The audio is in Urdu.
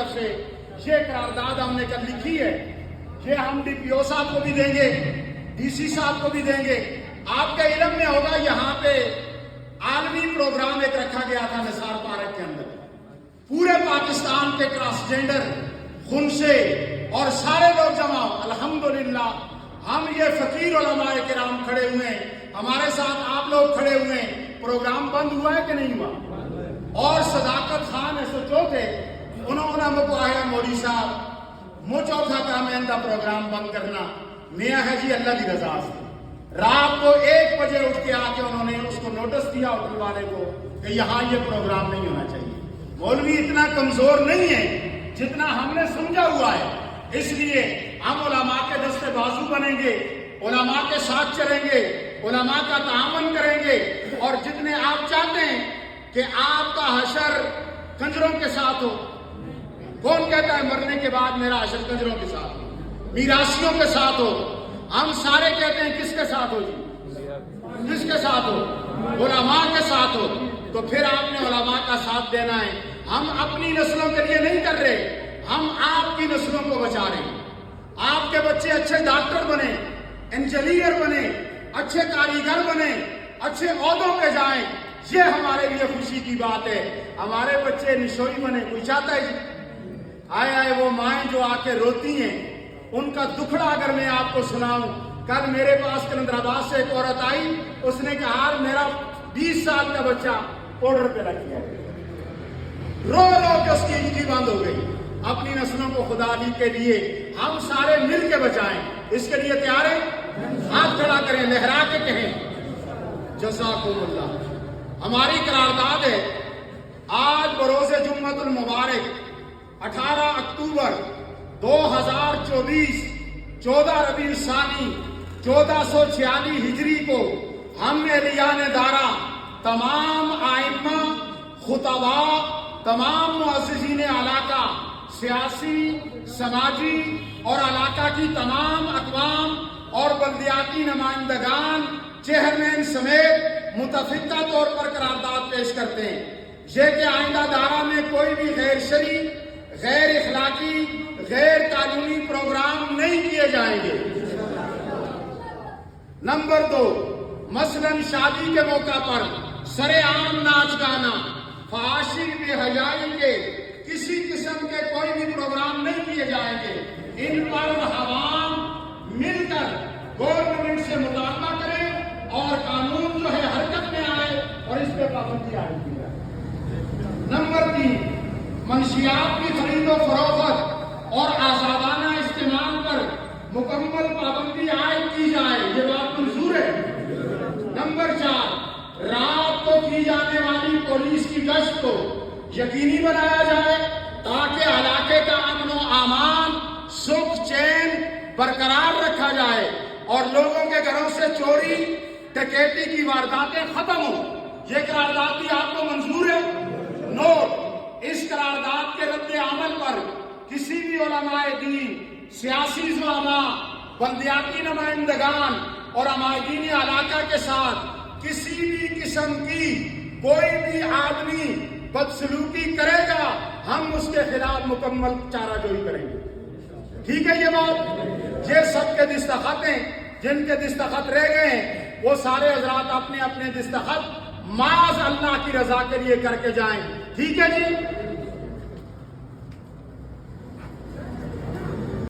طرف سے یہ قرارداد ہم نے کل لکھی ہے، یہ ہم ڈی پی او صاحب کو بھی دیں گے، ڈی سی صاحب کو بھی دیں گے۔ آپ کے علم میں ہوگا یہاں پہ عالمی پروگرام ایک رکھا گیا تھا نثار پارک کے اندر، پورے پاکستان کے ٹرانسجینڈر خنثی اور سارے لوگ جمع ہو۔ الحمدللہ ہم یہ فقیر علماء کرام کھڑے ہوئے ہیں، ہمارے ساتھ آپ لوگ کھڑے ہوئے ہیں، پروگرام بند ہوا ہے کہ نہیں ہوا؟ اور صداقت خان ایسو چوتھے انہوں نے مجھے آیا موری صاحب مو چوتھا کام ہے اندہ پروگرام بند کرنا، میاں ہے جی اللہ کی رضا سے۔ رات کو 1 بجے اٹھ کے آ کے انہوں نے اس کو نوٹس دیا ہوٹل والے کو کہ یہاں یہ پروگرام نہیں ہونا چاہیے۔ مولوی اتنا کمزور نہیں ہے جتنا ہم نے سمجھا ہوا ہے، اس لیے ہم علماء کے دستے بازو بنیں گے، علماء کے ساتھ چلیں گے، علماء کا تعاون کریں گے، اور جتنے آپ چاہتے ہیں کہ آپ کا حشر کنجروں کے ساتھ ہو۔ کون کہتا ہے مرنے کے بعد میرا حشر کنجروں کے ساتھ ہو، میراثیوں کے ساتھ ہو؟ ہم سارے کہتے ہیں کس کے ساتھ ہو جی؟ کس کے ساتھ ہو؟ علماء کے ساتھ ہو۔ تو پھر آپ نے علماء کا ساتھ دینا ہے۔ ہم اپنی نسلوں کے لیے نہیں کر رہے، ہم آپ کی نسلوں کو بچا رہے ہیں۔ آپ کے بچے اچھے ڈاکٹر بنے، انجینئر بنے، اچھے کاریگر بنے، اچھے عہدوں پہ جائیں، یہ ہمارے لیے خوشی کی بات ہے۔ ہمارے بچے نشوئی بنے، کوئی چاہتا ہے جی؟ آئے وہ مائیں جو آ کے روتی ہیں، ان کا دکھڑا اگر میں آپ کو سناؤں، کل میرے پاس کلندر آباد سے ایک عورت آئی، اس نے کہا میرا 20 سال کا بچہ پاؤڈر پہ رکھ گیا، رو رو کے اس کی انجی بند ہو گئی۔ اپنی نسلوں کو خدا علی کے لیے ہم سارے مل کے بچائیں، اس کے لیے تیار ہیں؟ ہاتھ کھڑا کریں، لہرا کے کہیں جزاکم اللہ۔ ہماری قرارداد ہے آج بروز جمعۃ المبارک 18 اکتوبر 2024 14 ربیع الثانی 1446 ہجری کو ہم نے اہلیان دارہ، تمام ائمہ، خطباء، تمام معززین علاقہ، سیاسی، سماجی اور علاقہ کی تمام اقوام اور بلدیاتی نمائندگان، چیئرمین سمیت متفقہ طور پر قرارداد پیش کرتے ہیں یہ کہ آئندہ دارہ میں کوئی بھی غیر شرعی، غیر اخلاقی، غیر قانونی پروگرام نہیں کیے جائیں گے۔ نمبر 2، مثلاً شادی کے موقع پر سرے عام ناچ گانا، فحاشی، بے حیائی کے کسی قسم کے کوئی بھی پروگرام نہیں کیے جائیں گے۔ ان پر عوام مل کر گورنمنٹ سے مطالبہ کریں اور قانون جو ہے حرکت میں آئے اور اس پہ پابندی عائد کی جائے۔ نمبر 3، منشیات کی خرید و فروخت اور آزادانہ استعمال پر مکمل پابندی عائد کی جائے، یہ بات منظور ہے۔ نمبر 4، رات کو کی جانے والی پولیس کی گشت کو یقینی بنایا جائے تاکہ علاقے کا امن و امان، سکھ چین برقرار رکھا جائے اور لوگوں کے گھروں سے چوری ڈکیتی کی وارداتیں ختم ہوں۔ یہ قرارداد بھی آپ کو منظور ہے؟ نوٹ، اس قرارداد کے رد عمل پر کسی بھی علماء دین، سیاسی زعماء، بلدیاتی نمائندگان اور عمائدین علاقہ کے ساتھ کسی بھی قسم کی کوئی بھی آدمی بدسلوکی کرے گا، ہم اس کے خلاف مکمل چارہ جوئی کریں گے۔ ٹھیک ہے؟ یہ بات، یہ سب کے دستخط ہیں، جن کے دستخط رہ گئے ہیں وہ سارے حضرات اپنے اپنے دستخط معاذ اللہ کی رضا کے لیے کر کے جائیں۔ ٹھیک ہے جی؟